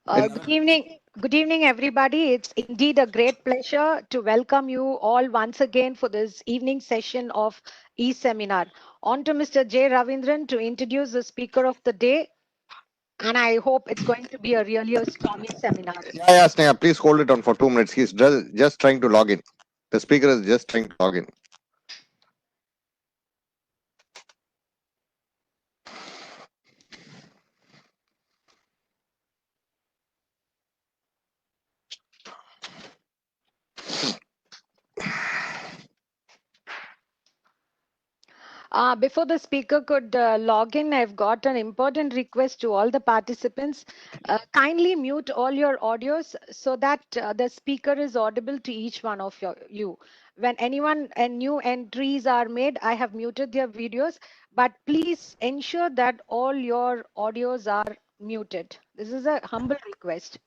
Good evening. Good evening, everybody. It's indeed a great pleasure to welcome you all once again for this evening session of e-seminar. On to Mr. J. Ravindran to introduce the speaker of the day. And I hope it's going to be a really a stormy seminar. Yeah, Sneha, please hold it on for 2 minutes. He's just trying to log in. The speaker is just trying to log in. Before the speaker could log in, I've got an important request to all the participants. Kindly mute all your audios so that the speaker is audible to each one of you. When anyone and new entries are made, I have muted their videos, but please ensure that all your audios are muted. This is a humble request.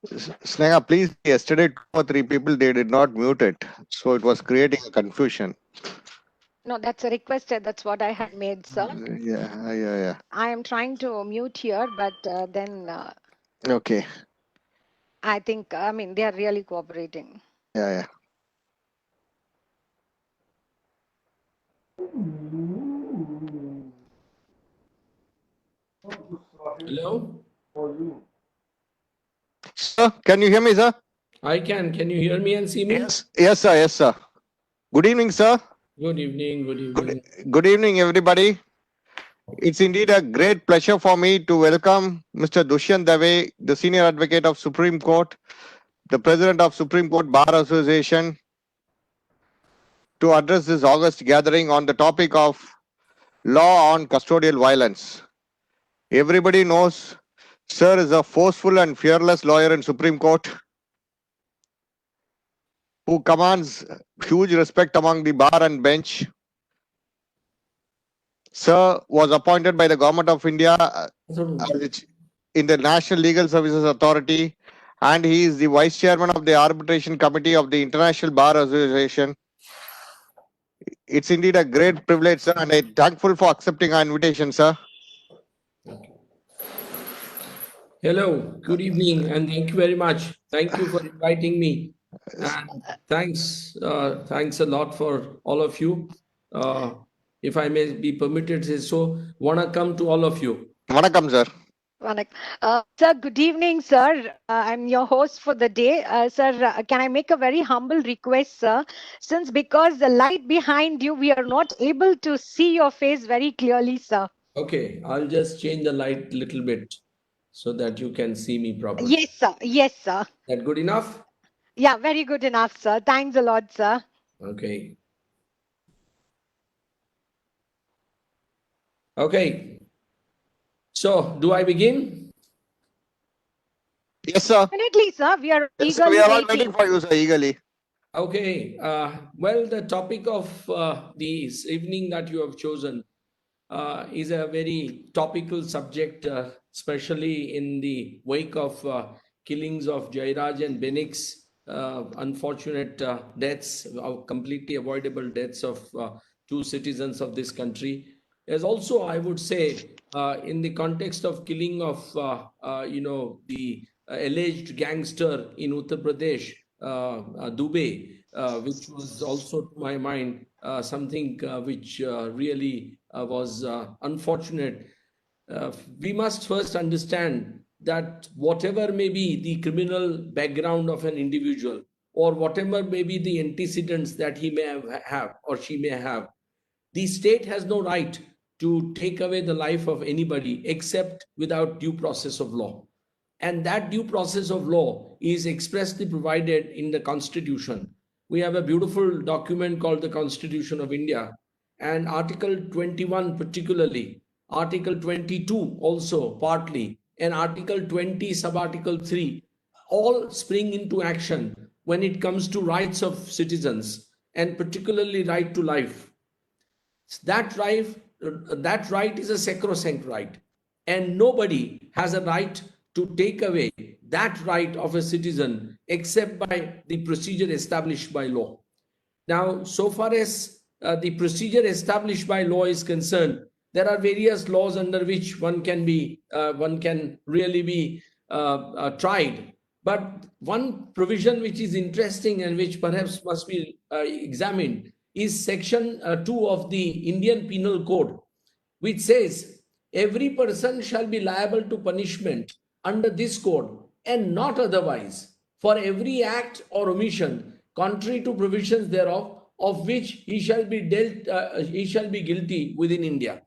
Sneha, please, yesterday 2 or 3 people, they did not mute it. So it was creating a confusion. No, that's a request. That's what I had made, sir. Yeah. I am trying to mute here, but then Okay. I think, I mean, they are really cooperating. Yeah. Hello? Sir, can you hear me, sir? I can. Can you hear me and see me? Yes, sir. Good evening, sir. Good evening. Good evening. Good evening, everybody. It's indeed a great pleasure for me to welcome Mr. Dushyant Dave, the Senior Advocate of Supreme Court, the President of Supreme Court Bar Association, to address this August gathering on the topic of law on custodial violence. Everybody knows Sir is a forceful and fearless lawyer in Supreme Court who commands huge respect among the bar and bench. Sir was appointed by the Government of India in the National Legal Services Authority, and he is the Vice Chairman of the Arbitration Committee of the International Bar Association. It's indeed a great privilege, sir, and I'm thankful for accepting our invitation, sir. Hello. Good evening, and thank you very much. Thank you for inviting me. And thanks a lot for all of you. If I may be permitted to say so, Vanakkam to all of you. Vanakkam, sir. Sir, good evening, sir. I'm your host for the day. Sir, can I make a very humble request, sir? Since because the light behind you, we are not able to see your face very clearly, sir. Okay, I'll just change the light a little bit so that you can see me properly. Yes, sir. Yes, sir. That good enough? Yeah, very good enough, sir. Thanks a lot, sir. Okay. Okay. So, do I begin? Yes, sir. Definitely, sir. We are Yes, eagerly we are all waiting. waiting for you, sir, eagerly. Okay. Well, the topic of this evening that you have chosen is a very topical subject, especially in the wake of killings of Jairaj and Benix, unfortunate deaths, completely avoidable deaths of 2 citizens of this country. There's also, I would say, in the context of killing of, the alleged gangster in Uttar Pradesh, Dubey, which was also, to my mind, something which really was unfortunate. We must first understand that whatever may be the criminal background of an individual, or whatever may be the antecedents that he may have or she may have, the state has no right to take away the life of anybody except without due process of law. And that due process of law is expressly provided in the Constitution. We have a beautiful document called the Constitution of India, and Article 21 particularly, Article 22 also partly, and Article 20 subarticle 3 all spring into action when it comes to rights of citizens, and particularly right to life. That right is a sacrosanct right, and nobody has a right to take away that right of a citizen except by the procedure established by law. Now, so far as the procedure established by law is concerned, there are various laws under which one can really be tried. But one provision which is interesting and which perhaps must be examined is Section 2 of the Indian Penal Code, which says every person shall be liable to punishment under this code and not otherwise for every act or omission contrary to provisions thereof, of which he shall be guilty within India.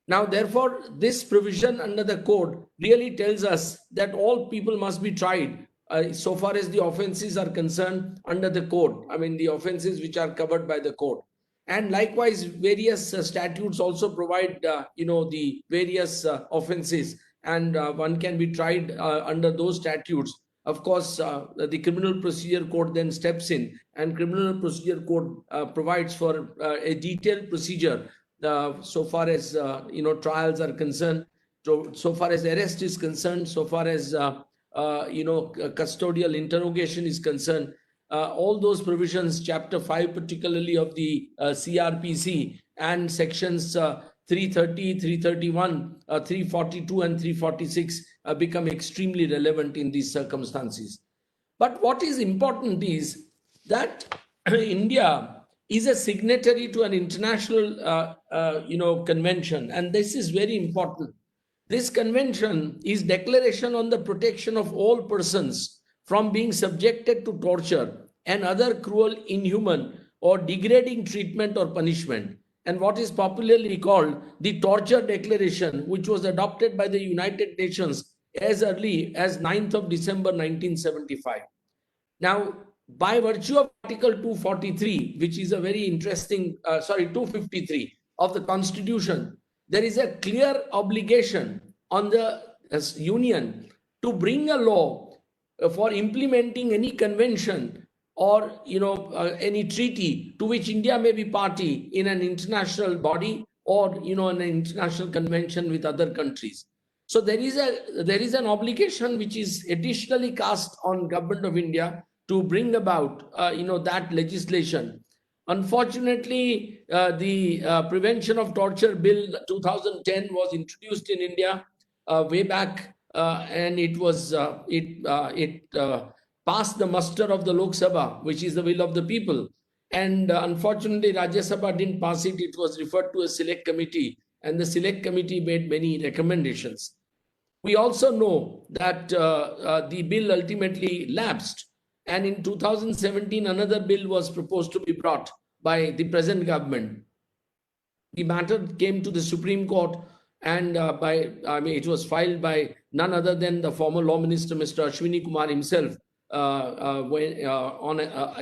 Now, therefore, this provision under the code really tells us that all people must be tried so far as the offenses are concerned under the code. I mean, the offenses which are covered by the code. And likewise, various statutes also provide, the various offenses, and one can be tried under those statutes. Of course, the Criminal Procedure Code then steps in, and Criminal Procedure Code provides for a detailed procedure so far as trials are concerned, so far as arrest is concerned, so far as custodial interrogation is concerned. All those provisions, Chapter 5 particularly of the CRPC, and sections 330, 331, 342 and 346 become extremely relevant in these circumstances. But what is important is that India is a signatory to an international convention, and this is very important. This convention is Declaration on the Protection of All Persons from being subjected to torture and other cruel, inhuman or degrading treatment or punishment, and what is popularly called the Torture Declaration, which was adopted by the United Nations as early as 9th of December 1975. Now, by virtue of Article 243, which is a very interesting, 253 of the Constitution, there is a clear obligation on the Union to bring a law for implementing any convention or any treaty to which India may be party in an international body or in an international convention with other countries. So there is an obligation which is additionally cast on Government of India to bring about that legislation. Unfortunately, the Prevention of Torture Bill 2010 was introduced in India way back, and it passed the muster of the Lok Sabha, which is the will of the people. And unfortunately, Rajya Sabha didn't pass it. It was referred to a select committee, and the select committee made many recommendations. We also know that the bill ultimately lapsed. And in 2017, another bill was proposed to be brought by the present government. The matter came to the Supreme Court, and it was filed by none other than the former Law Minister, Mr. Ashwini Kumar himself. I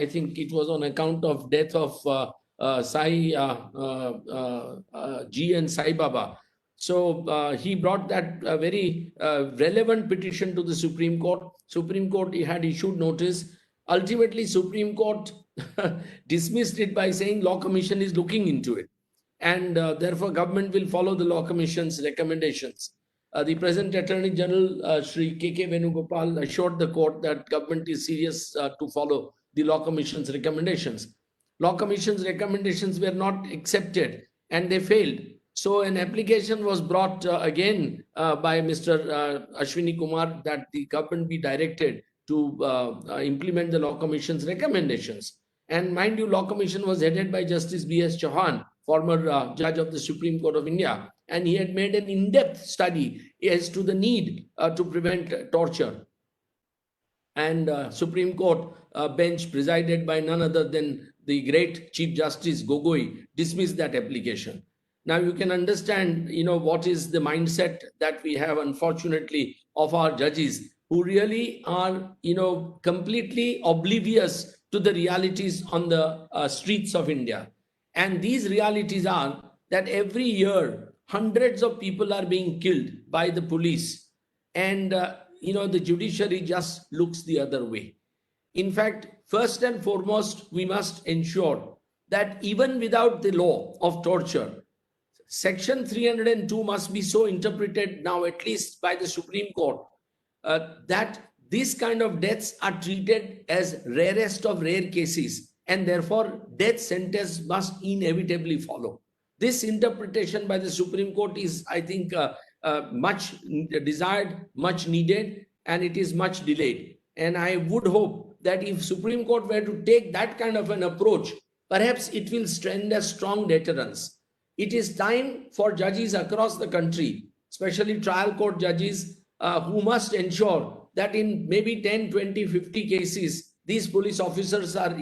think it was on account of death of G. N. Sai Baba. So he brought that very relevant petition to the Supreme Court. Supreme Court had issued notice. Ultimately, Supreme Court dismissed it by saying Law Commission is looking into it. And therefore, government will follow the Law Commission's recommendations. The present Attorney General, Shri K.K. Venugopal, assured the court that government is serious to follow the Law Commission's recommendations. Law Commission's recommendations were not accepted and they failed. So an application was brought again by Mr. Ashwini Kumar that the government be directed to implement the Law Commission's recommendations. And mind you, Law Commission was headed by Justice B.S. Chauhan, former judge of the Supreme Court of India. And he had made an in-depth study as to the need to prevent torture. And Supreme Court bench presided by none other than the great Chief Justice Gogoi dismissed that application. Now you can understand, what is the mindset that we have, unfortunately, of our judges who really are, completely oblivious to the realities on the streets of India. And these realities are that every year, hundreds of people are being killed by the police. And, the judiciary just looks the other way. In fact, first and foremost, we must ensure that even without the law of torture, Section 302 must be so interpreted now, at least by the Supreme Court, that these kind of deaths are treated as rarest of rare cases, and therefore death sentence must inevitably follow. this interpretation by the Supreme Court is, I think, much desired, much needed, and it is much delayed. And I would hope that if Supreme Court were to take that kind of an approach, perhaps it will send a strong deterrence. It is time for judges across the country, especially trial court judges, who must ensure that in maybe 10, 20, 50 cases, these police officers are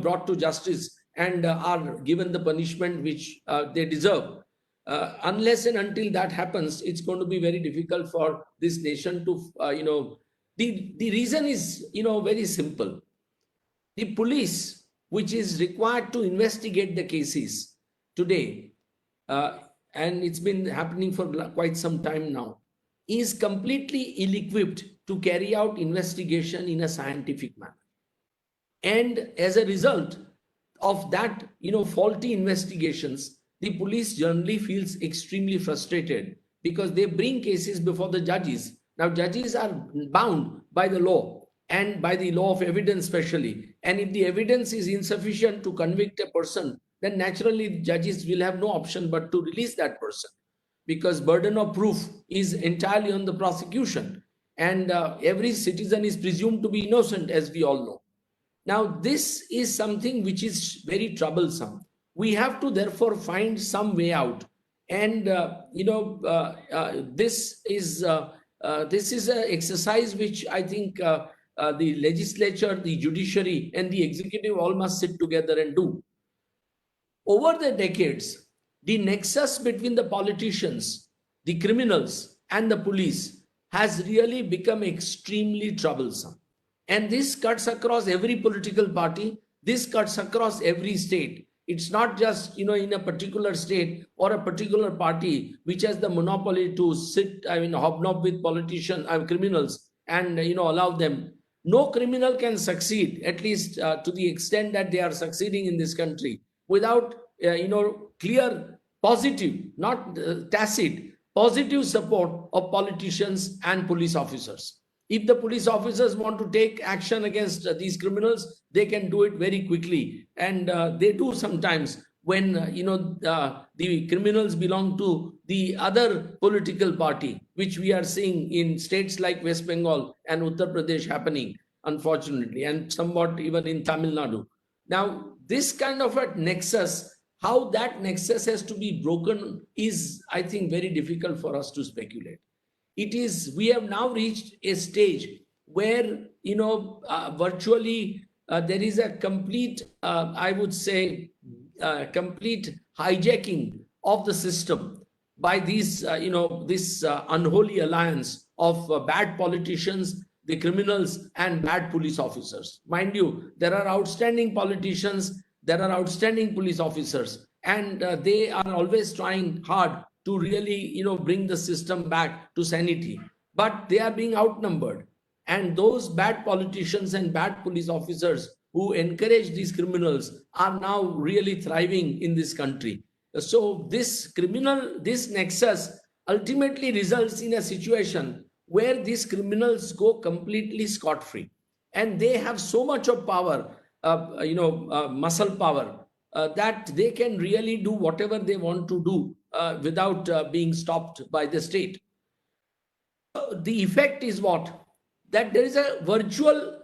brought to justice and are given the punishment which they deserve. Unless and until that happens, it's going to be very difficult for this nation to, the reason is, very simple. The police, which is required to investigate the cases today, and it's been happening for quite some time now, is completely ill-equipped to carry out investigation in a scientific manner. And as a result of that, faulty investigations, the police generally feels extremely frustrated because they bring cases before the judges. Now, judges are bound by the law and by the law of evidence especially. And if the evidence is insufficient to convict a person, then naturally judges will have no option but to release that person, because burden of proof is entirely on the prosecution. And every citizen is presumed to be innocent, as we all know. Now, this is something which is very troublesome. We have to therefore find some way out. And, this is an exercise which I think the legislature, the judiciary, and the executive all must sit together and do. Over the decades, the nexus between the politicians, the criminals, and the police has really become extremely troublesome. And this cuts across every political party. This cuts across every state. It's not just, in a particular state or a particular party which has the monopoly to sit, hobnob with politicians, criminals, and, allow them. No criminal can succeed, at least to the extent that they are succeeding in this country, without, clear, positive, not tacit, positive support of politicians and police officers. If the police officers want to take action against these criminals, they can do it very quickly. And they do sometimes when, the criminals belong to the other political party, which we are seeing in states like West Bengal and Uttar Pradesh happening, unfortunately, and somewhat even in Tamil Nadu. Now, this kind of a nexus, how that nexus has to be broken is, I think, very difficult for us to speculate. We have now reached a stage where, virtually there is a complete, I would say, complete hijacking of the system by these, this unholy alliance of bad politicians, the criminals, and bad police officers. Mind you, there are outstanding politicians, there are outstanding police officers, and they are always trying hard to really, bring the system back to sanity. But they are being outnumbered. And those bad politicians and bad police officers who encourage these criminals are now really thriving in this country. So this nexus ultimately results in a situation where these criminals go completely scot-free. And they have so much of power, muscle power, that they can really do whatever they want to do without being stopped by the state. The effect is what? That there is a virtual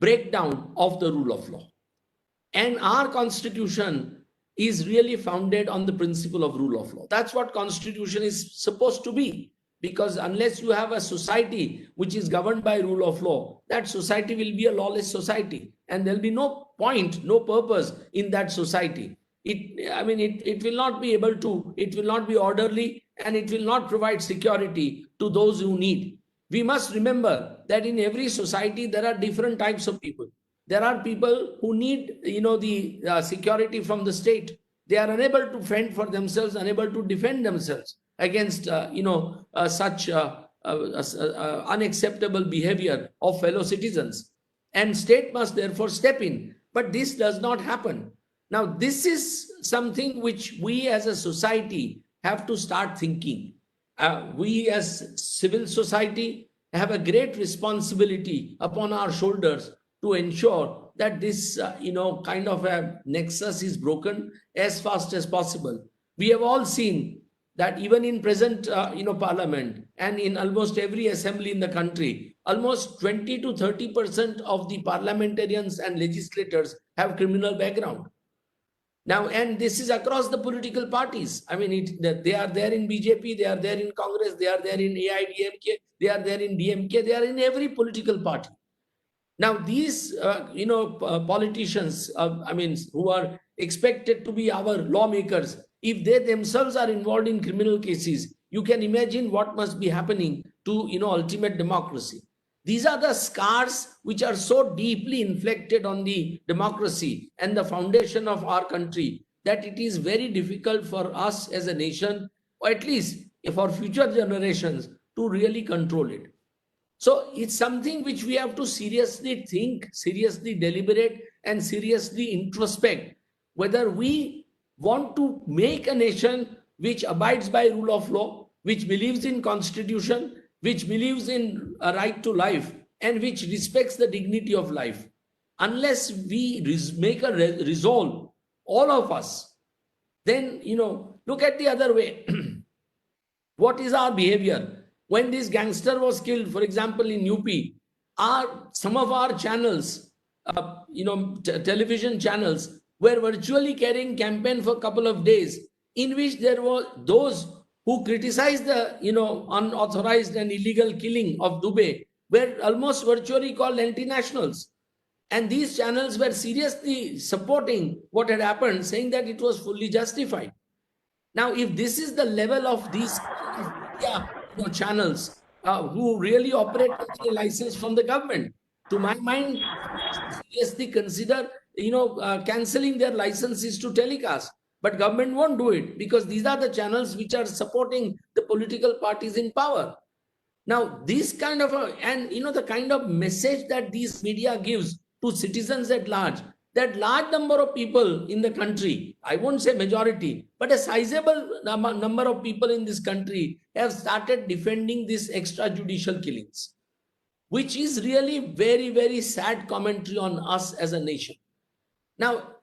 breakdown of the rule of law. And our constitution is really founded on the principle of rule of law. That's what constitution is supposed to be. Because unless you have a society which is governed by rule of law, that society will be a lawless society. And there'll be no point, no purpose in that society. It will not be able to, it will not be orderly, and it will not provide security to those who need. We must remember that in every society, there are different types of people. There are people who need, the security from the state. They are unable to fend for themselves, unable to defend themselves against, such unacceptable behavior of fellow citizens. And state must therefore step in. But this does not happen. Now, this is something which we as a society have to start thinking. We as civil society have a great responsibility upon our shoulders to ensure that this, kind of a nexus is broken as fast as possible. We have all seen that even in present, parliament and in almost every assembly in the country, almost 20 to 30% of the parliamentarians and legislators have criminal background. Now, and this is across the political parties. I mean, they are there in BJP, they are there in Congress, they are there in AIDMK, they are there in DMK, they are in every political party. Now, these, politicians, who are expected to be our lawmakers, if they themselves are involved in criminal cases, you can imagine what must be happening to, ultimate democracy. These are the scars which are so deeply inflected on the democracy and the foundation of our country that it is very difficult for us as a nation, or at least for future generations, to really control it. So it's something which we have to seriously think, seriously deliberate, and seriously introspect whether we want to make a nation which abides by rule of law, which believes in constitution, which believes in a right to life, and which respects the dignity of life. Unless we make a resolve, all of us, then, look at the other way. What is our behavior? When this gangster was killed, for example, in UP, some of our channels, television channels, were virtually carrying campaign for a couple of days, in which there were those who criticized the, unauthorized and illegal killing of Dubey, were almost virtually called anti-nationals. And these channels were seriously supporting what had happened, saying that it was fully justified. Now, if this is the level of these channels who really operate with a license from the government, to my mind, seriously consider, cancelling their licenses to telecast. But government won't do it because these are the channels which are supporting the political parties in power. Now, this kind of the kind of message that these media gives to citizens at large, that large number of people in the country, I won't say majority, but a sizable number of people in this country have started defending these extrajudicial killings, which is really very, very sad commentary on us as a nation. Now,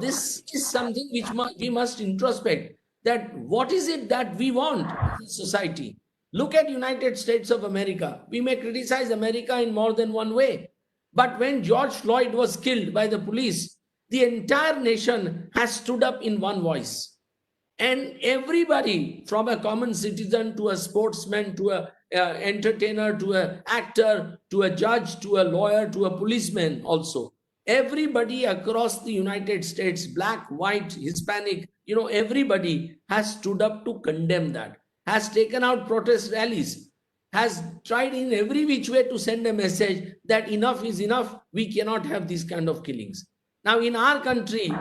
this is something which we must introspect, that what is it that we want in society? Look at United States of America. We may criticize America in more than one way. But when George Floyd was killed by the police, the entire nation has stood up in one voice. And everybody, from a common citizen to a sportsman, to an entertainer, to an actor, to a judge, to a lawyer, to a policeman also, everybody across the United States, black, white, Hispanic, everybody has stood up to condemn that, has taken out protest rallies, has tried in every which way to send a message that enough is enough, we cannot have these kind of killings. Now, in our country,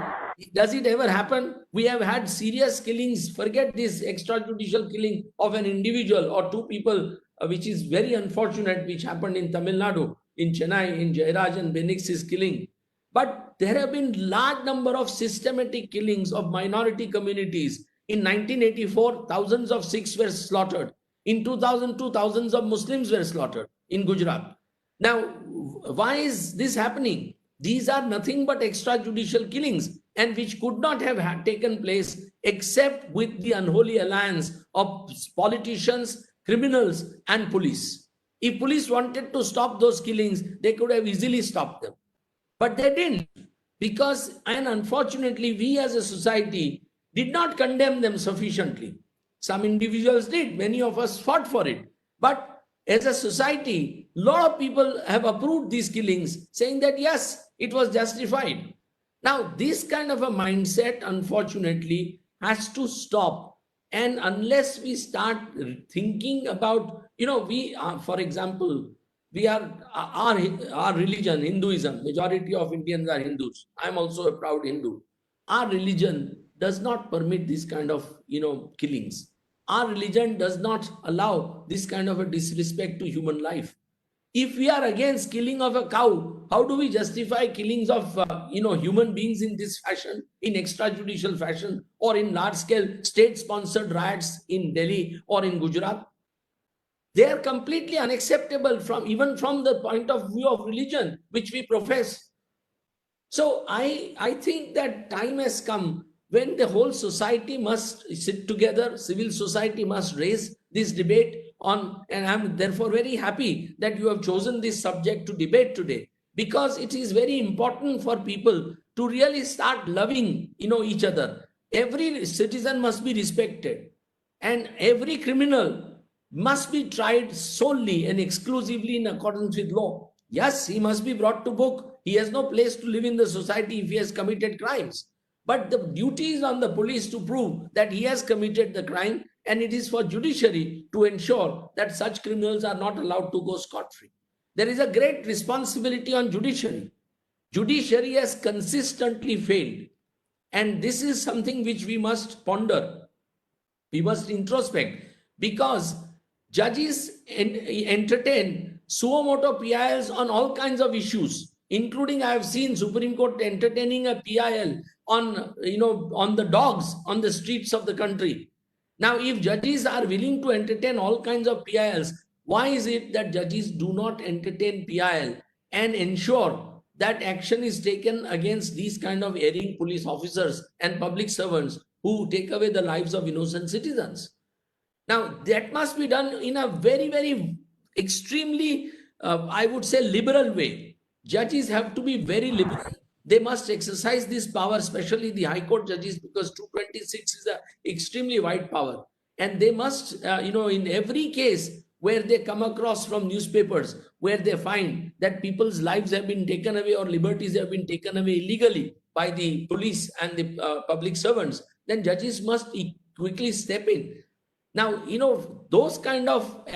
does it ever happen? We have had serious killings. Forget this extrajudicial killing of an individual or two people, which is very unfortunate, which happened in Tamil Nadu, in Chennai, in Jairaj and Benix's killing. But there have been large number of systematic killings of minority communities. In 1984, thousands of Sikhs were slaughtered. In 2002, thousands of Muslims were slaughtered in Gujarat. Now, why is this happening? These are nothing but extrajudicial killings, and which could not have taken place except with the unholy alliance of politicians, criminals, and police. If police wanted to stop those killings, they could have easily stopped them. But they didn't, because, and unfortunately, we as a society did not condemn them sufficiently. Some individuals did, many of us fought for it. But as a society, a lot of people have approved these killings, saying that yes, it was justified. Now, this kind of a mindset, unfortunately, has to stop. And unless we start thinking about, we are, for example, we are, our religion, Hinduism, majority of Indians are Hindus. I'm also a proud Hindu. Our religion does not permit this kind of, killings. Our religion does not allow this kind of a disrespect to human life. If we are against killing of a cow, how do we justify killings of, human beings in this fashion, in extrajudicial fashion, or in large-scale state-sponsored riots in Delhi or in Gujarat? They are completely unacceptable even from the point of view of religion, which we profess. So I think that time has come when the whole society must sit together, civil society must raise this debate on, and I'm therefore very happy that you have chosen this subject to debate today, because it is very important for people to really start loving, each other. Every citizen must be respected, and every criminal must be tried solely and exclusively in accordance with law. Yes, he must be brought to book. He has no place to live in the society if he has committed crimes. But the duty is on the police to prove that he has committed the crime, and it is for judiciary to ensure that such criminals are not allowed to go scot-free. There is a great responsibility on judiciary. Judiciary has consistently failed, and this is something which we must ponder. We must introspect, because judges entertain suo motu PILs on all kinds of issues, including I have seen Supreme Court entertaining a PIL on on the dogs on the streets of the country. Now, if judges are willing to entertain all kinds of PILs, why is it that judges do not entertain PIL and ensure that action is taken against these kind of erring police officers and public servants who take away the lives of innocent citizens? Now, that must be done in a very, very extremely, I would say, liberal way. Judges have to be very liberal. They must exercise this power, especially the High Court judges, because 226 is an extremely wide power. And they must, in every case where they come across from newspapers, where they find that people's lives have been taken away or liberties have been taken away illegally by the police and the public servants, then judges must quickly step in. Now, those kind of,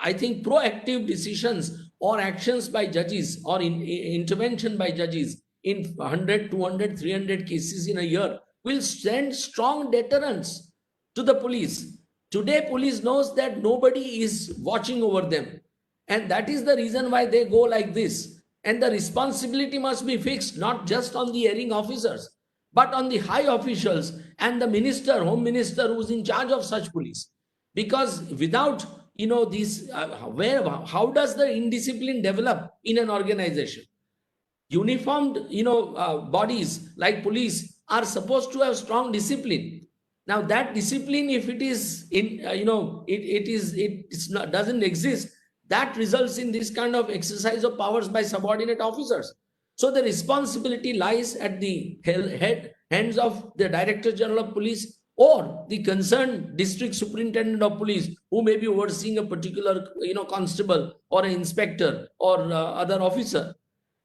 I think, proactive decisions or actions by judges or intervention by judges in 100, 200, 300 cases in a year will send strong deterrence to the police. Today, police knows that nobody is watching over them. And that is the reason why they go like this. And the responsibility must be fixed, not just on the erring officers, but on the high officials and the minister, home minister, who is in charge of such police. Because without these how does the indiscipline develop in an organization? Uniformed bodies like police are supposed to have strong discipline. Now that discipline, if it is in doesn't exist, that results in this kind of exercise of powers by subordinate officers. So the responsibility lies at the hands of the Director General of Police or the concerned district superintendent of police, who may be overseeing a particular constable or an inspector or other officer.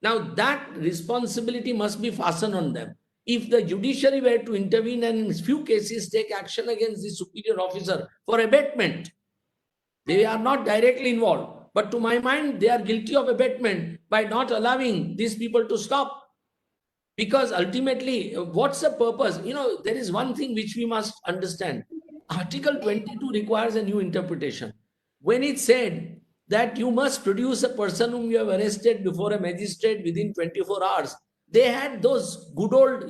Now that responsibility must be fastened on them. If the judiciary were to intervene and in few cases take action against the superior officer for abatement, they are not directly involved, but to my mind, they are guilty of abatement by not allowing these people to stop. Because ultimately, what's the purpose? There is one thing which we must understand. Article 22 requires a new interpretation. When it said that you must produce a person whom you have arrested before a magistrate within 24 hours, they had those good old,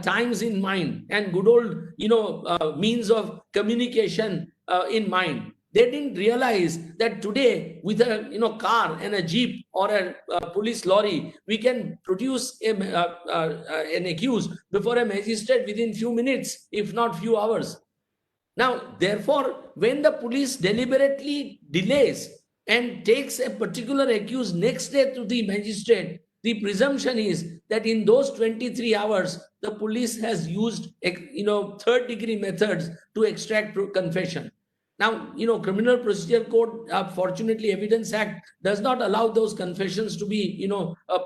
times in mind and good old, means of communication in mind. They didn't realize that today with a car and a jeep or a police lorry, we can produce an accused before a magistrate within few minutes, if not few hours. Now, therefore, when the police deliberately delays and takes a particular accused next day to the magistrate, the presumption is that in those 23 hours, the police has used, third-degree methods to extract confession. Now, Criminal Procedure Code, fortunately, Evidence Act does not allow those confessions to be,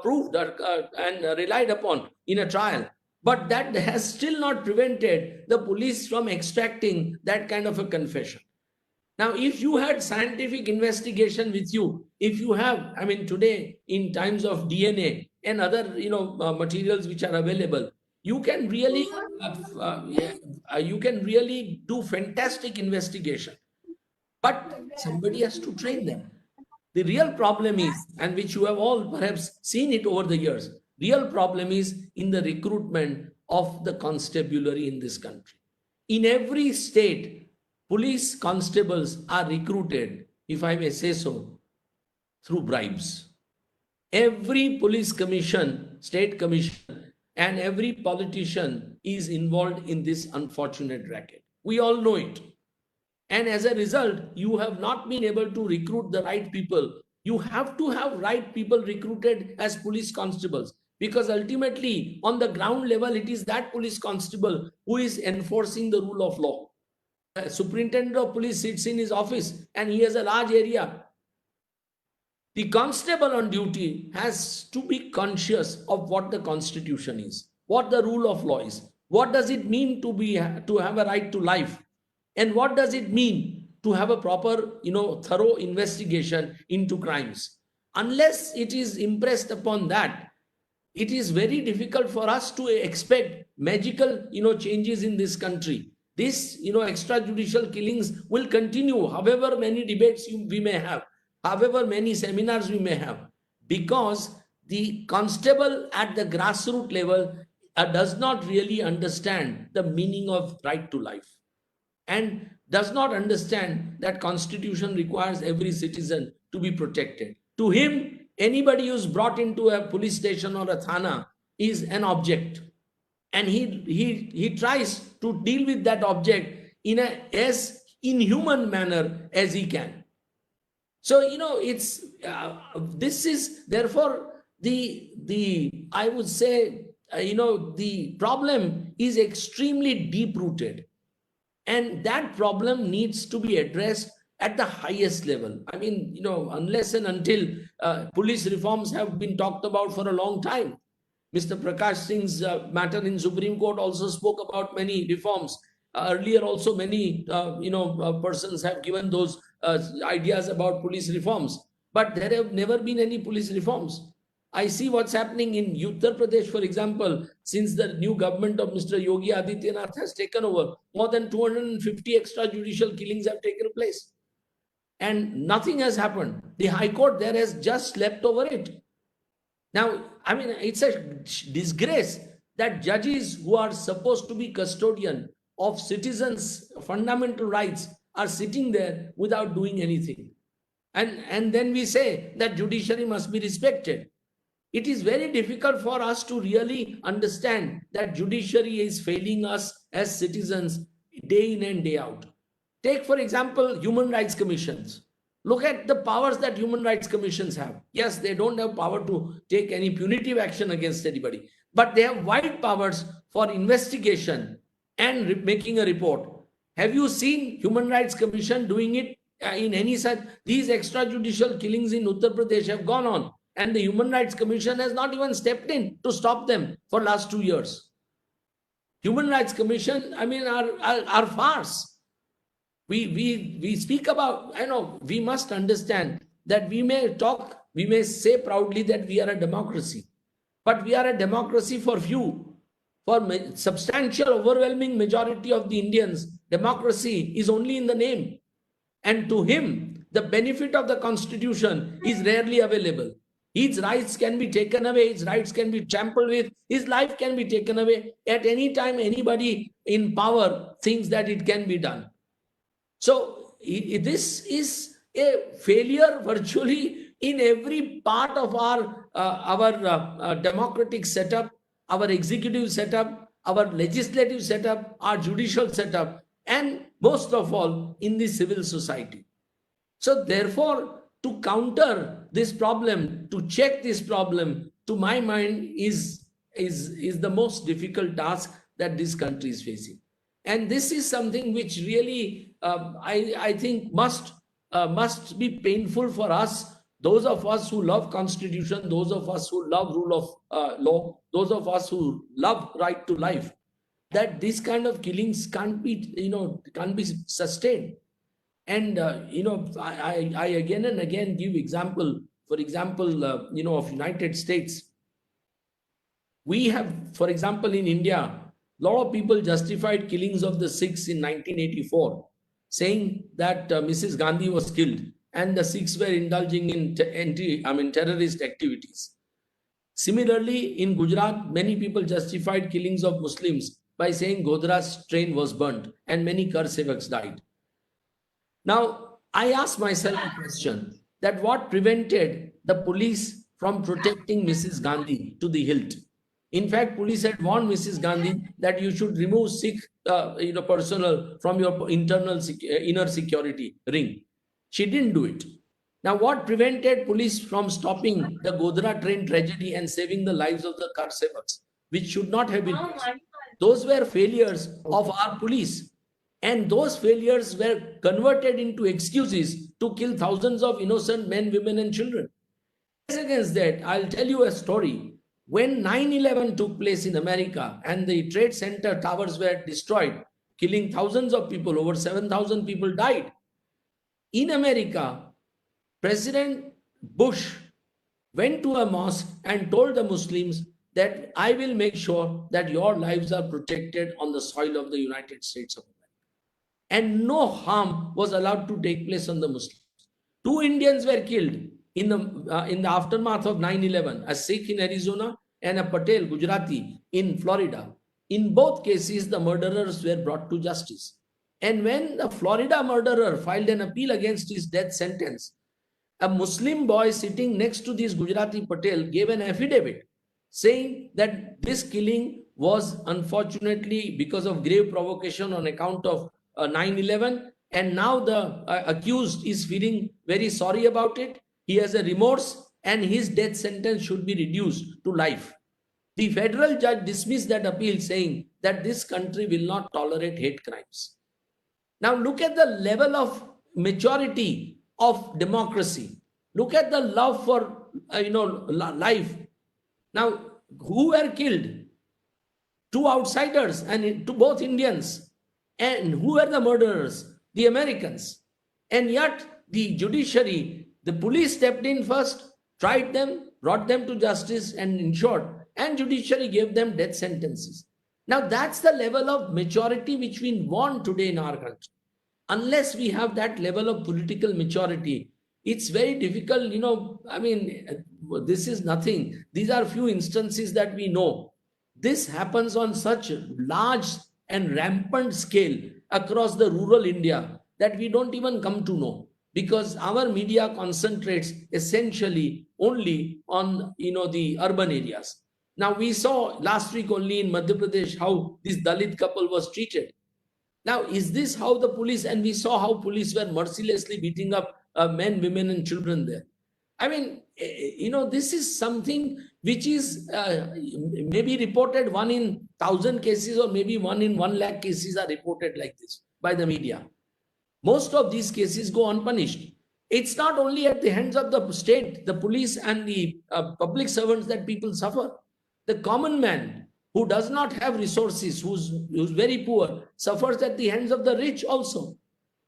proved and relied upon in a trial. But that has still not prevented the police from extracting that kind of a confession. Now, if you had scientific investigation with you, if you have, today in times of DNA and other, materials which are available, you can really, do fantastic investigation. But somebody has to train them. The real problem is, and which you have all perhaps seen it over the years, real problem is in the recruitment of the constabulary in this country. In every state, police constables are recruited, if I may say so, through bribes. Every police commission state commission, and every politician is involved in this unfortunate racket. We all know it. And as a result, you have not been able to recruit the right people. You have to have right people recruited as police constables, because ultimately on the ground level, it is that police constable who is enforcing the rule of law. A superintendent of police sits in his office and he has a large area. The constable on duty has to be conscious of what the constitution is, what the rule of law is, what does it mean to have a right to life, and what does it mean to have a proper, thorough investigation into crimes. Unless it is impressed upon that, it is very difficult for us to expect magical, changes in this country. This, extrajudicial killings will continue, however many debates we may have, however many seminars we may have, because the constable at the grassroots level does not really understand the meaning of right to life, and does not understand that constitution requires every citizen to be protected. To him, anybody who's brought into a police station or a thana is an object, and he tries to deal with that object in a as inhuman manner as he can. So it's this is therefore the I would say the problem is extremely deep rooted, and that problem needs to be addressed at the highest level. I mean, unless and until police reforms have been talked about for a long time. Mr. Prakash Singh's matter in Supreme Court also spoke about many reforms. Earlier also many persons have given those ideas about police reforms, but there have never been any police reforms. I see what's happening in Uttar Pradesh, for example. Since the new government of Mr. Yogi Adityanath has taken over, more than 250 extrajudicial killings have taken place, and nothing has happened. The High Court there has just slept over it. Now, I mean, it's a disgrace that judges who are supposed to be custodian of citizens' fundamental rights are sitting there without doing anything. And then we say that judiciary must be respected. It is very difficult for us to really understand that judiciary is failing us as citizens day in and day out. Take, for example, human rights commissions. Look at the powers that human rights commissions have. Yes, they don't have power to take any punitive action against anybody, but they have wide powers for investigation and making a report. Have you seen Human Rights Commission doing it in any such? These extrajudicial killings in Uttar Pradesh have gone on, and the Human Rights Commission has not even stepped in to stop them for last 2 years. Human Rights Commission, I mean, are farce. We speak about, we must understand that we may say proudly that we are a democracy, but we are a democracy for few. For substantial, overwhelming majority of the Indians, democracy is only in the name. And to him, the benefit of the constitution is rarely available. His rights can be taken away, his rights can be trampled with, his life can be taken away. At any time, anybody in power thinks that it can be done. So this is a failure virtually in every part of our democratic setup, our executive setup, our legislative setup, our judicial setup, and most of all in the civil society. So therefore, to counter this problem, to check this problem, to my mind, is the most difficult task that this country is facing. And this is something which really, I think, must be painful for us, those of us who love constitution, those of us who love rule of law, those of us who love right to life, that this kind of killings can't be sustained. And I again and again give example, for example, of United States. We have, for example, in India, a lot of people justified killings of the Sikhs in 1984, saying that Mrs. Gandhi was killed and the Sikhs were indulging in terrorist activities. Similarly, in Gujarat, many people justified killings of Muslims by saying Godhra's train was burnt and many Kar Sevaks died. Now, I ask myself a question, that what prevented the police from protecting Mrs. Gandhi to the hilt. In fact, police had warned Mrs. Gandhi that you should remove Sikh, personnel from your inner security ring. She didn't do it. Now, what prevented police from stopping the Godhra train tragedy and saving the lives of the car savers, which should not have been? Those were failures of our police. And those failures were converted into excuses to kill thousands of innocent men, women, and children. Against that, I'll tell you a story. When 9/11 took place in America and the Trade Center towers were destroyed, killing thousands of people, over 7,000 people died. In America, President Bush went to a mosque and told the Muslims that I will make sure that your lives are protected on the soil of the United States of America. And no harm was allowed to take place on the Muslims. 2 Indians were killed in the aftermath of 9/11, a Sikh in Arizona and a Patel Gujarati in Florida. In both cases, the murderers were brought to justice. And when the Florida murderer filed an appeal against his death sentence, a Muslim boy sitting next to this Gujarati Patel gave an affidavit saying that this killing was unfortunately because of grave provocation on account of 9/11, and now the accused is feeling very sorry about it. He has a remorse and his death sentence should be reduced to life. The federal judge dismissed that appeal, saying that this country will not tolerate hate crimes. Now look at the level of maturity of democracy. Look at the love for life. Now, who were killed? 2 outsiders, and to both Indians. And who were the murderers? The Americans. And yet the judiciary, the police stepped in first, tried them, brought them to justice and ensured, and judiciary gave them death sentences. Now that's the level of maturity which we want today in our country. Unless we have that level of political maturity, it's very difficult, this is nothing. These are few instances that we know. This happens on such large and rampant scale across the rural India that we don't even come to know, because our media concentrates essentially only on the urban areas. Now we saw last week only in Madhya Pradesh how this Dalit couple was treated. Now, is this how the police, and we saw how police were mercilessly beating up men, women, and children there. I mean, this is something which is maybe reported 1 in 1,000 cases, or maybe 1 in 1 lakh cases are reported like this by the media. Most of these cases go unpunished. It's not only at the hands of the state, the police, and the public servants that people suffer. The common man who does not have resources, who's very poor, suffers at the hands of the rich also.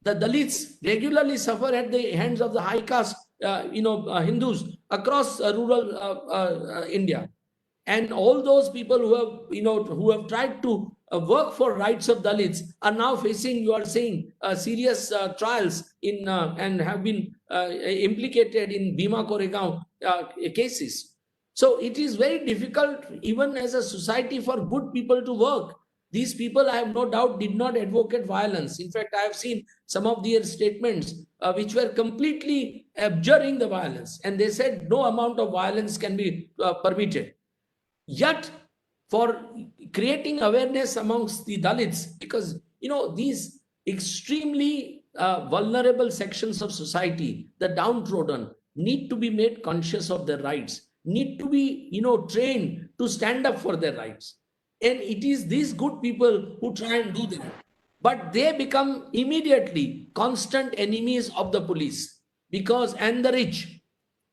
The Dalits regularly suffer at the hands of the high caste, Hindus across rural India. And all those people who have tried to work for rights of Dalits are now facing, you are saying, serious trials and have been implicated in Bhima Koregaon cases. So it is very difficult, even as a society, for good people to work. These people, I have no doubt, did not advocate violence. In fact, I have seen some of their statements which were completely abjuring the violence. And they said no amount of violence can be permitted. Yet, for creating awareness amongst the Dalits, because, these extremely vulnerable sections of society, the downtrodden, need to be made conscious of their rights, need to be, trained to stand up for their rights. And it is these good people who try and do that. But they become immediately constant enemies of the police and the rich,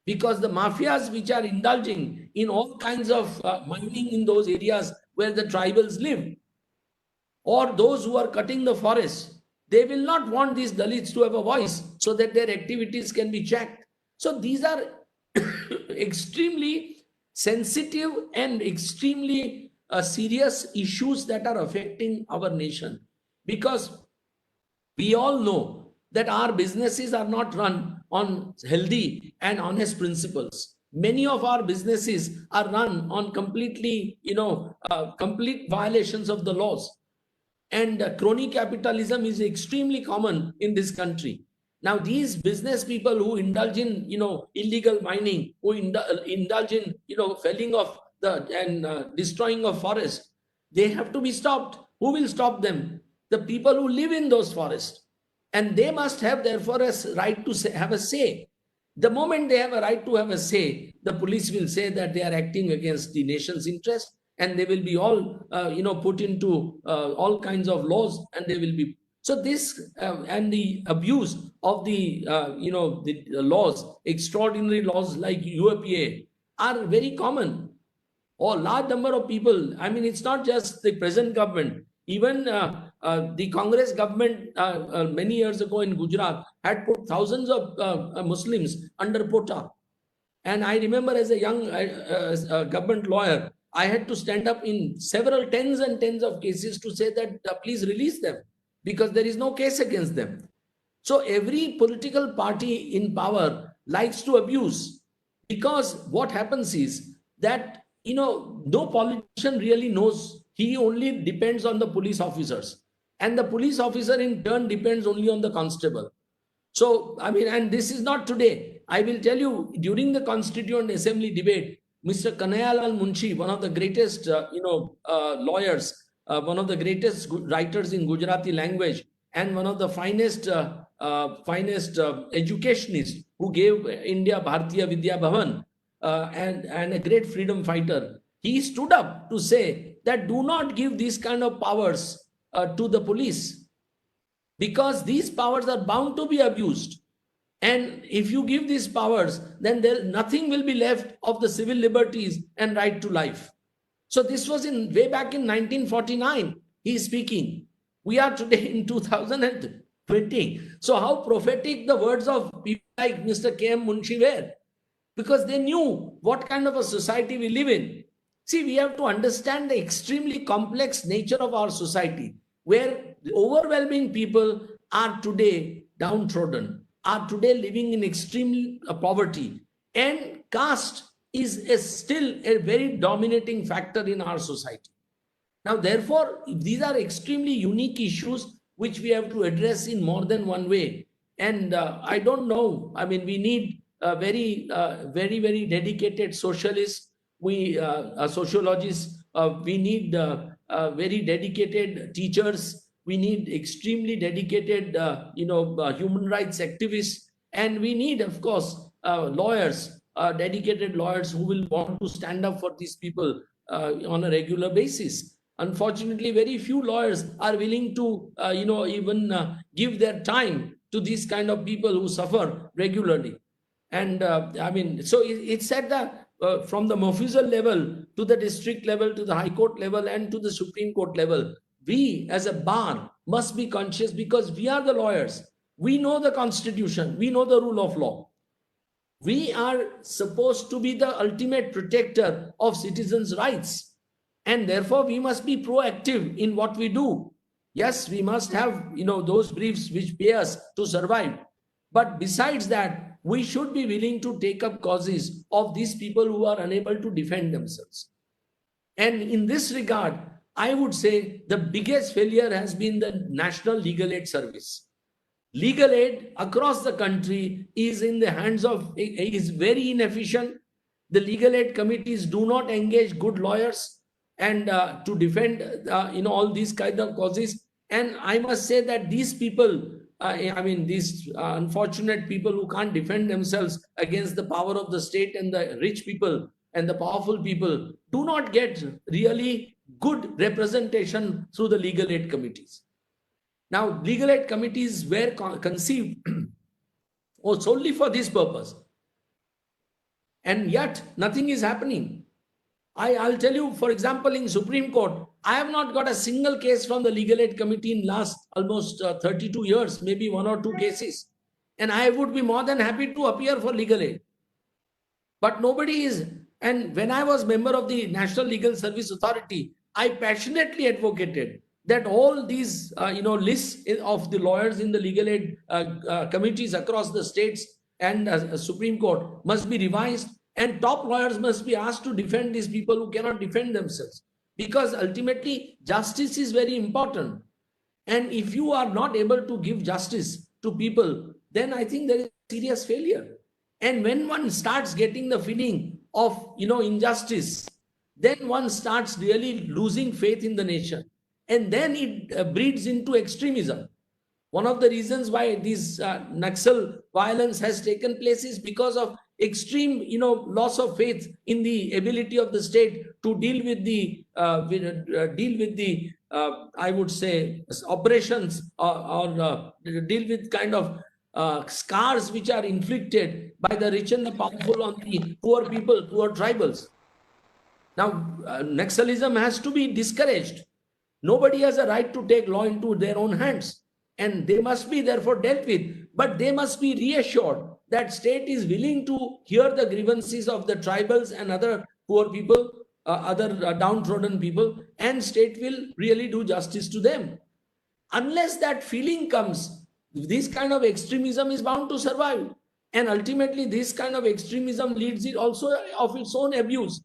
because the mafias which are indulging in all kinds of mining in those areas where the tribals live, or those who are cutting the forests, they will not want these Dalits to have a voice so that their activities can be checked. So these are extremely sensitive and extremely serious issues that are affecting our nation, because we all know that our businesses are not run on healthy and honest principles. Many of our businesses are run on completely, complete violations of the laws. And crony capitalism is extremely common in this country. Now, these business people who indulge in, illegal mining, who indulge in, felling of and destroying of forest, they have to be stopped. Who will stop them? The people who live in those forests. And they must have, therefore, a right to have a say. The moment they have a right to have a say, the police will say that they are acting against the nation's interest, and they will be all, put into all kinds of laws, and they will be. So this and the abuse of the, the laws, extraordinary laws like UAPA are very common. Or large number of people. I mean, it's not just the present government. Even the Congress government many years ago in Gujarat had put thousands of Muslims under POTA. And I remember as a young government lawyer, I had to stand up in several tens and tens of cases to say that please release them, because there is no case against them. So every political party in power likes to abuse, because what happens is that, no politician really knows. He only depends on the police officers, and the police officer in turn depends only on the constable. So, I mean, and this is not today. I will tell you, during the Constituent Assembly debate, Mr. Kanhaiya Munshi, one of the greatest, lawyers, one of the greatest writers in Gujarati language, and one of the finest, educationists who gave India Bharatiya Vidya Bhavan, and a great freedom fighter, he stood up to say that do not give these kind of powers to the police, because these powers are bound to be abused. And if you give these powers, then nothing will be left of the civil liberties and right to life. So this was way back in 1949. He is speaking. We are today in 2020. So how prophetic the words of people like Mr. K.M. Munshi were, because they knew what kind of a society we live in. See, we have to understand the extremely complex nature of our society, where the overwhelming people are today downtrodden, are today living in extreme poverty, and caste is still a very dominating factor in our society. Now, therefore, these are extremely unique issues which we have to address in more than one way. And I don't know, I mean, we need very, very dedicated socialists, sociologists, we need very dedicated teachers, we need extremely dedicated, human rights activists, and we need, of course, lawyers, dedicated lawyers who will want to stand up for these people on a regular basis. Unfortunately, very few lawyers are willing to, even give their time to these kind of people who suffer regularly. And I mean, so it's at the from the Mofusal level to the district level to the High Court level and to the Supreme Court level, we as a bar must be conscious, because we are the lawyers. We know the Constitution. We know the rule of law. We are supposed to be the ultimate protector of citizens' rights. And therefore, we must be proactive in what we do. Yes, we must have, those briefs which pay us to survive. But besides that, we should be willing to take up causes of these people who are unable to defend themselves. And in this regard, I would say the biggest failure has been the National Legal Aid Service. Legal aid across the country is in the hands of, is very inefficient. The legal aid committees do not engage good lawyers and to defend, all these kind of causes. And I must say that these people, these unfortunate people who can't defend themselves against the power of the state and the rich people and the powerful people, do not get really good representation through the legal aid committees. Now, legal aid committees were conceived solely for this purpose. And yet, nothing is happening. I'll tell you, for example, in Supreme Court, I have not got a single case from the Legal Aid Committee in last almost 32 years, maybe 1 or 2 cases. And I would be more than happy to appear for legal aid. But nobody is. And when I was member of the National Legal Service Authority, I passionately advocated that all these, lists of the lawyers in the legal aid committees across the states and Supreme Court must be revised, and top lawyers must be asked to defend these people who cannot defend themselves. Because ultimately, justice is very important. And if you are not able to give justice to people, then I think there is serious failure. And when one starts getting the feeling of, injustice, then one starts really losing faith in the nation. And then it breeds into extremism. One of the reasons why this Naxal violence has taken place is because of extreme, loss of faith in the ability of the state to deal with the I would say operations or deal with kind of scars which are inflicted by the rich and the powerful on the poor people, poor tribals. Now, Naxalism has to be discouraged. Nobody has a right to take law into their own hands, and they must be therefore dealt with. But they must be reassured that state is willing to hear the grievances of the tribals and other poor people, other downtrodden people, and state will really do justice to them. Unless that feeling comes, this kind of extremism is bound to survive. And ultimately, this kind of extremism leads it also of its own abuse.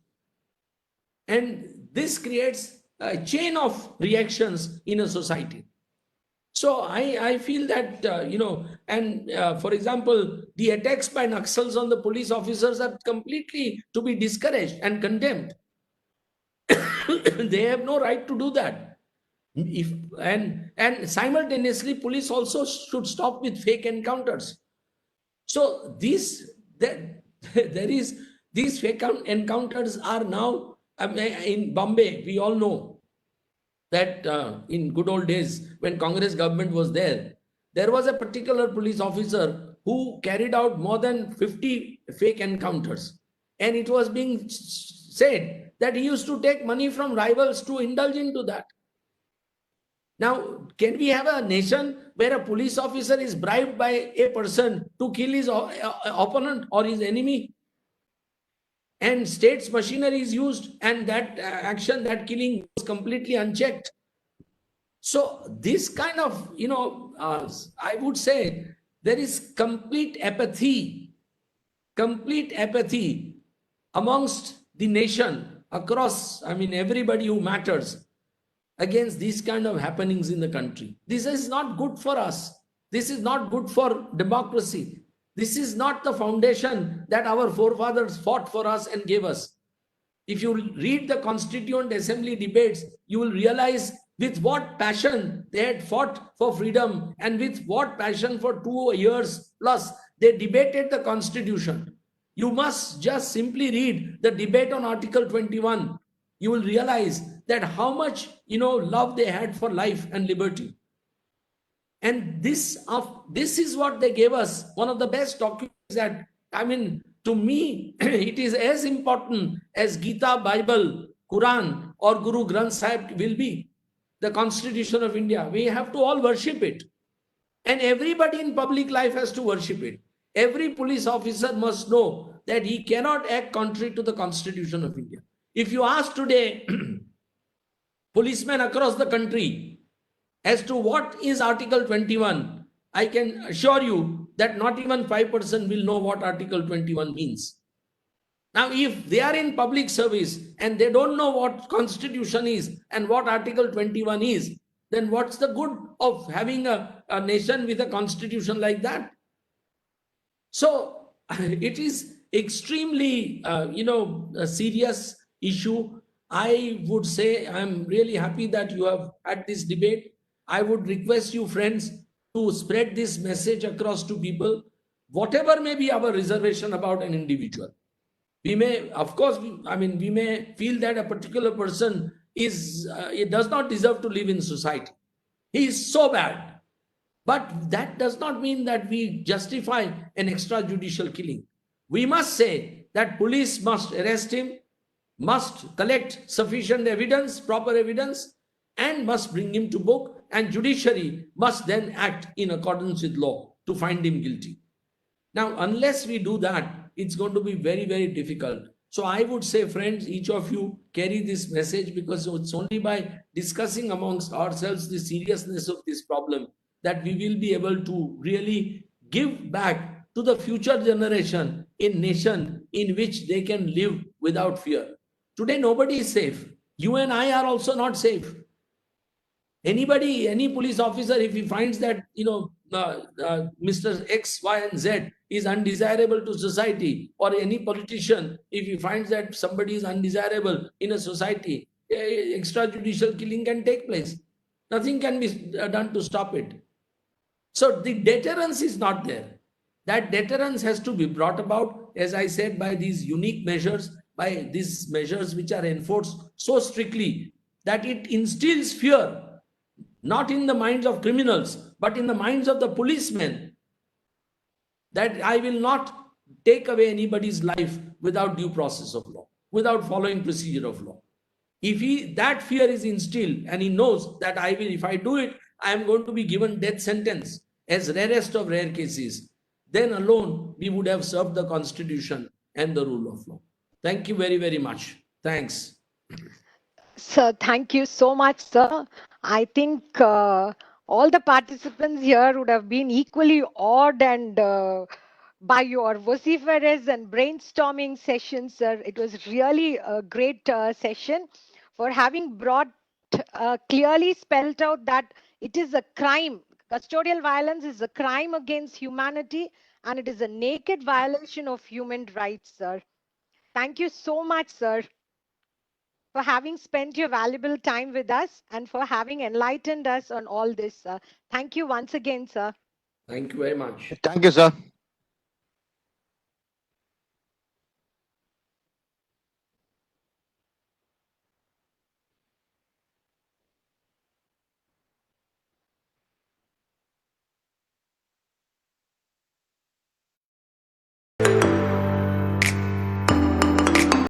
And this creates a chain of reactions in a society. So I feel that, for example, the attacks by Naxals on the police officers are completely to be discouraged and condemned. They have no right to do that. And simultaneously, police also should stop with fake encounters. So these fake encounters are now in Bombay. We all know that in good old days when Congress government was there was a particular police officer who carried out more than 50 fake encounters, and it was being said that he used to take money from rivals to indulge into that. Now, can we have a nation where a police officer is bribed by a person to kill his opponent or his enemy? And state's machinery is used, and that action, that killing was completely unchecked. So this kind of, I would say there is complete apathy amongst the nation across, everybody who matters against these kind of happenings in the country. This is not good for us. This is not good for democracy. This is not the foundation that our forefathers fought for us and gave us. If you read the Constituent Assembly debates, you will realize with what passion they had fought for freedom and with what passion for 2 years plus they debated the Constitution. You must just simply read the debate on Article 21. You will realize that how much, love they had for life and liberty. And this is what they gave us. One of the best documents that, to me, it is as important as Gita, Bible, Quran, or Guru Granth Sahib will be. The Constitution of India. We have to all worship it. And everybody in public life has to worship it. Every police officer must know that he cannot act contrary to the Constitution of India. If you ask today, policemen across the country, as to what is Article 21, I can assure you that not even 5% will know what Article 21 means. Now, if they are in public service and they don't know what Constitution is and what Article 21 is, then what's the good of having a nation with a constitution like that? So it is extremely, a serious issue. I would say I'm really happy that you have had this debate. I would request you, friends, to spread this message across to people, whatever may be our reservation about an individual. We may, of course, we may feel that a particular person it does not deserve to live in society. He is so bad. But that does not mean that we justify an extrajudicial killing. We must say that police must arrest him, must collect sufficient evidence, proper evidence, and must bring him to book, and judiciary must then act in accordance with law to find him guilty. Now, unless we do that, it's going to be very, very difficult. So I would say, friends, each of you carry this message, because it's only by discussing amongst ourselves the seriousness of this problem that we will be able to really give back to the future generation a nation in which they can live without fear. Today, nobody is safe. You and I are also not safe. Any police officer, if he finds that, Mr. X, Y, and Z is undesirable to society, or any politician, if he finds that somebody is undesirable in a society, extrajudicial killing can take place. Nothing can be done to stop it. So the deterrence is not there. That deterrence has to be brought about, as I said, by these unique measures, by these measures which are enforced so strictly that it instills fear, not in the minds of criminals, but in the minds of the policemen, that I will not take away anybody's life without due process of law, without following procedure of law. If that fear is instilled and he knows that if I do it, I am going to be given death sentence, as rarest of rare cases, then alone we would have served the constitution and the rule of law. Thank you very, very much. Thanks. Sir, thank you so much, sir. I think all the participants here would have been equally awed and by your vociferous and brainstorming sessions, sir. It was really a great session for having brought clearly spelled out that it is a crime. Custodial violence is a crime against humanity, and it is a naked violation of human rights, sir. Thank you so much, sir, for having spent your valuable time with us and for having enlightened us on all this. Thank you once again, sir. Thank you very much. Thank you, sir.